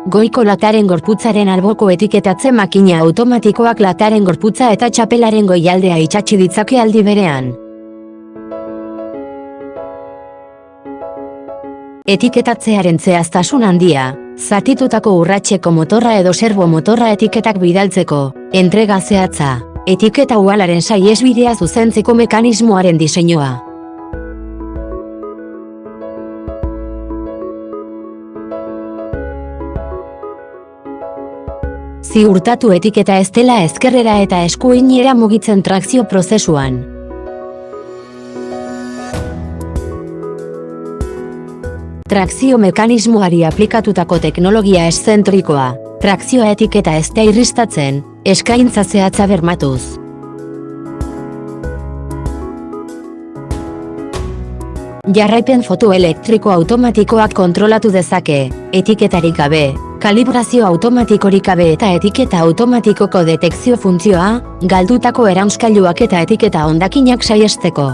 Goiko lataren gorputzaren alboko etiketatze makina automatikoak lataren gorputza eta txapelaren goialdea itsatsi ditzake aldi berean. Etiketatzearen zehaztasun handia, zatitutako urratseko motorra edo serbo motorra etiketak bidaltzeko, entrega zehatza, etiketa uhalaren saihesbidea zuzentzeko mekanismoaren diseinua. Ziurtatu etiketa ez dela ezkerrera eta eskuinera mugitzen trakzio prozesuan. Trakzio mekanismoari aplikatutako teknologia eszentrikoa, trakzioa etiketa ez da irristatzen, eskaintza zehatza bermatuz. Jarraipen fotoelektriko automatikoak kontrolatu dezake, etiketarik gabe, kalibrazio automatikorik gabe eta etiketa automatikoko detekzio funtzioa, galdutako eranskailuak eta etiketa hondakinak saihesteko.